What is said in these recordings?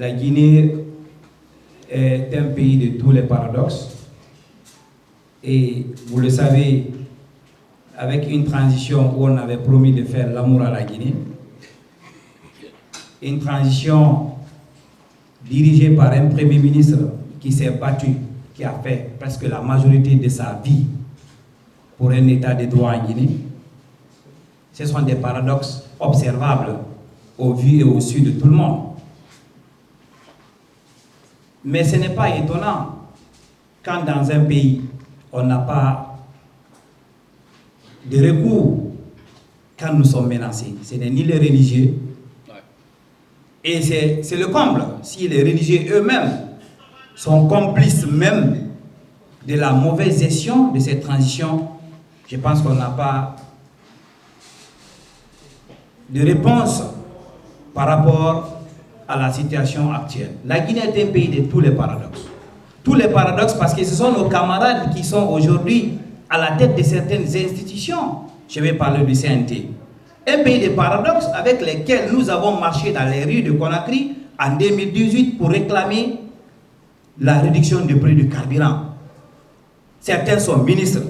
la Guinée est un pays de tous les paradoxes. Et vous le savez, avec une transition où on avait promis de faire l'amour à la Guinée, une transition dirigée par un Premier ministre qui s'est battu, qui a fait presque la majorité de sa vie pour un état de droit en Guinée. Ce sont des paradoxes observables au vu et au su de tout le monde. Mais ce n'est pas étonnant quand dans un pays, on n'a pas de recours quand nous sommes menacés. Ce n'est ni les religieux. Et c'est le comble. Si les religieux eux-mêmes sont complices même de la mauvaise gestion de cette transition, je pense qu'on n'a pas de réponse par rapport à la situation actuelle. La Guinée est un pays de tous les paradoxes. Tous les paradoxes parce que ce sont nos camarades qui sont aujourd'hui à la tête de certaines institutions. Je vais parler du CNT. Un pays de paradoxes avec lesquels nous avons marché dans les rues de Conakry en 2018 pour réclamer la réduction du prix du carburant. Certains sont ministres.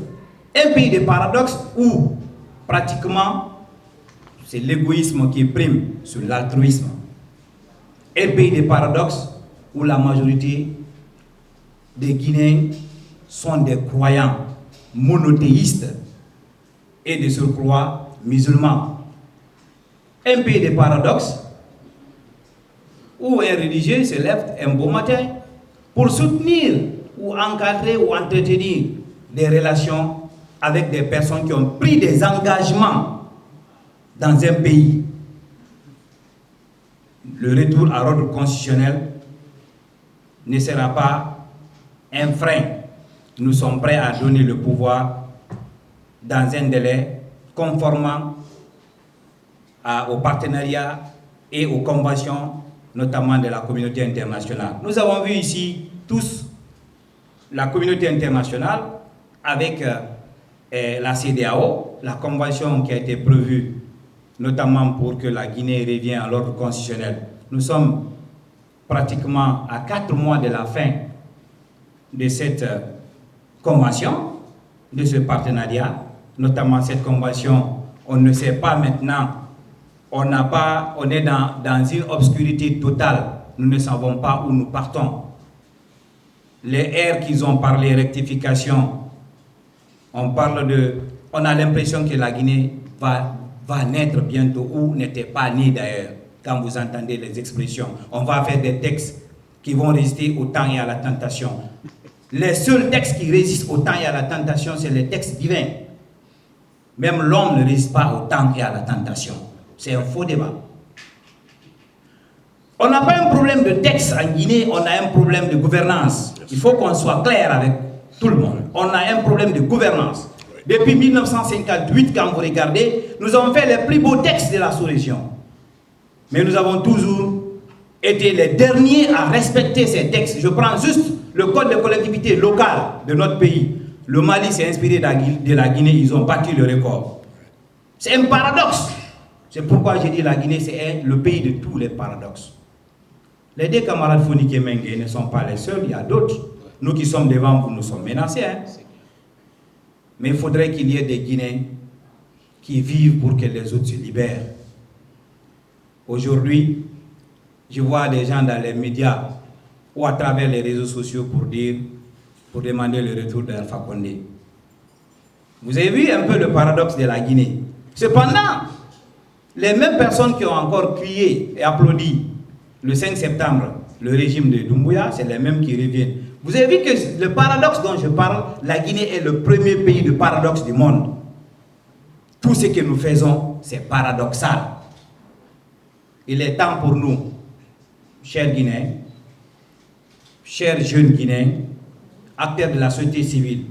Un pays de paradoxes où pratiquement c'est l'égoïsme qui prime sur l'altruisme. Un pays de paradoxes où la majorité des Guinéens sont des croyants monothéistes et de surcroît musulmans. Un pays de paradoxes où un religieux se lève un beau matin pour soutenir ou encadrer ou entretenir des relations avec des personnes qui ont pris des engagements dans un pays. Le retour à l'ordre constitutionnel ne sera pas un frein. Nous sommes prêts à donner le pouvoir dans un délai conformant au partenariat et aux conventions, notamment de la communauté internationale. Nous avons vu ici tous la communauté internationale avec la CEDEAO, la convention qui a été prévue notamment pour que la Guinée revienne à l'ordre constitutionnel. Nous sommes pratiquement à 4 mois de la fin de cette convention, de ce partenariat, notamment cette convention. On ne sait pas maintenant, on est dans une obscurité totale. Nous ne savons pas où nous partons. Les R qu'ils ont parlé, rectification, on a l'impression que la Guinée va naître bientôt, ou n'était pas née d'ailleurs, quand vous entendez les expressions. On va faire des textes qui vont résister au temps et à la tentation. Les seuls textes qui résistent au temps et à la tentation, c'est les textes divins. Même l'homme ne résiste pas au temps et à la tentation. C'est un faux débat. On n'a pas un problème de texte en Guinée, on a un problème de gouvernance. Il faut qu'on soit clair avec tout le monde. On a un problème de gouvernance. Depuis 1958, quand vous regardez, nous avons fait les plus beaux textes de la sous-région. Mais nous avons toujours été les derniers à respecter ces textes. Je prends juste le code de collectivité locale de notre pays. Le Mali s'est inspiré de la Guinée, ils ont battu le record. C'est un paradoxe. C'est pourquoi j'ai dit la Guinée, c'est le pays de tous les paradoxes. Les deux camarades Fonik et Mengue ne sont pas les seuls, il y a d'autres. Nous qui sommes devant vous, nous sommes menacés. Mais il faudrait qu'il y ait des Guinéens qui vivent pour que les autres se libèrent. Aujourd'hui, je vois des gens dans les médias ou à travers les réseaux sociaux pour demander le retour d'Alpha Condé. Vous avez vu un peu le paradoxe de la Guinée. Cependant, les mêmes personnes qui ont encore crié et applaudi le 5 septembre le régime de Doumbouya, c'est les mêmes qui reviennent. Vous avez vu que le paradoxe dont je parle, la Guinée est le premier pays de paradoxe du monde. Tout ce que nous faisons, c'est paradoxal. Il est temps pour nous, chers Guinéens, chers jeunes Guinéens, acteurs de la société civile,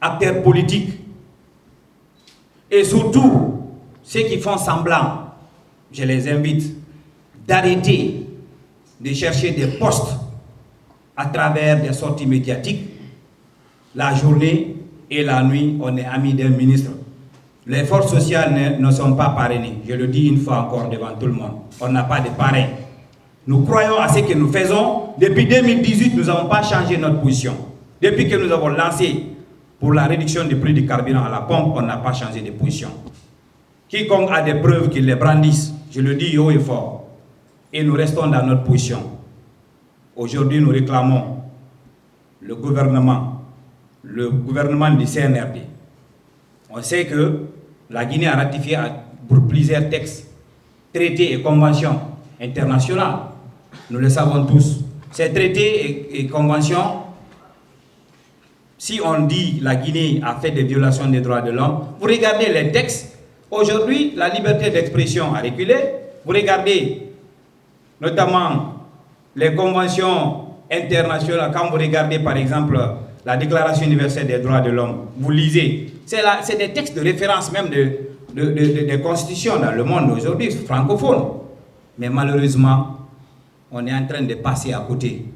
acteurs politiques, et surtout ceux qui font semblant, je les invite d'arrêter de chercher des postes à travers des sorties médiatiques. La journée et la nuit, on est amis d'un ministre. Les forces sociales ne sont pas parrainées. Je le dis une fois encore devant tout le monde. On n'a pas de parrain. Nous croyons à ce que nous faisons. Depuis 2018, nous n'avons pas changé notre position. Depuis que nous avons lancé pour la réduction du prix du carburant à la pompe, on n'a pas changé de position. Quiconque a des preuves qu'il les brandisse, je le dis haut et fort. Et nous restons dans notre position. Aujourd'hui, nous réclamons le gouvernement du CNRD. On sait que la Guinée a ratifié pour plusieurs textes, traités et conventions internationales. Nous le savons tous. Ces traités et conventions, si on dit la Guinée a fait des violations des droits de l'homme, vous regardez les textes. Aujourd'hui, la liberté d'expression a reculé. Vous regardez notamment les conventions internationales. Quand vous regardez par exemple la Déclaration universelle des droits de l'homme, vous lisez. C'est des textes de référence même des constitutions dans le monde aujourd'hui, francophone. Mais malheureusement, on est en train de passer à côté.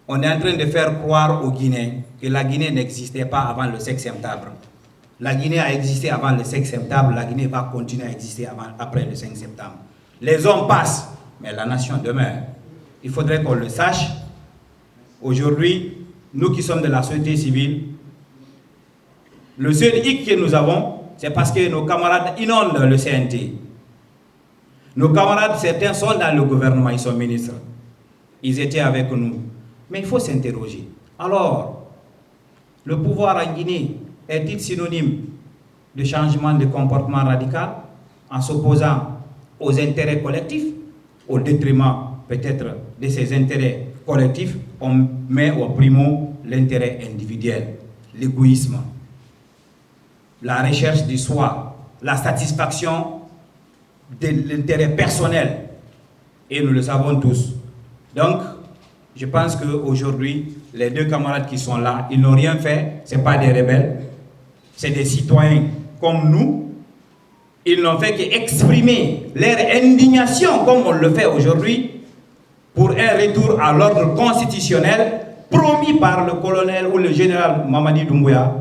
On est en train de faire croire aux Guinéens que la Guinée n'existait pas avant le 5 septembre. La Guinée a existé avant le 5 septembre, la Guinée va continuer à exister après le 5 septembre. Les hommes passent, mais la nation demeure. Il faudrait qu'on le sache. Aujourd'hui, nous qui sommes de la société civile, le seul hic que nous avons, c'est parce que nos camarades inondent le CNT. Nos camarades, certains sont dans le gouvernement, ils sont ministres. Ils étaient avec nous. Mais il faut s'interroger. Alors, le pouvoir en Guinée est-il synonyme de changement de comportement radical en s'opposant aux intérêts collectifs, au détriment peut-être de ces intérêts collectifs, on met au primo l'intérêt individuel, l'égoïsme, la recherche du soi, la satisfaction de l'intérêt personnel. Et nous le savons tous. Donc, je pense qu'aujourd'hui, les deux camarades qui sont là, ils n'ont rien fait, ce n'est pas des rebelles, c'est des citoyens comme nous. Ils n'ont fait qu'exprimer leur indignation, comme on le fait aujourd'hui, pour un retour à l'ordre constitutionnel promis par le colonel ou le général Mamadi Doumbouya.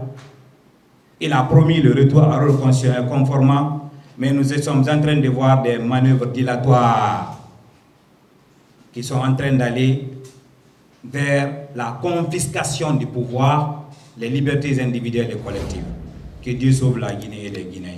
Il a promis le retour à l'ordre constitutionnel conformément, mais nous sommes en train de voir des manœuvres dilatoires qui sont en train d'aller vers la confiscation du pouvoir, les libertés individuelles et collectives. Que Dieu sauve la Guinée et les Guinéens.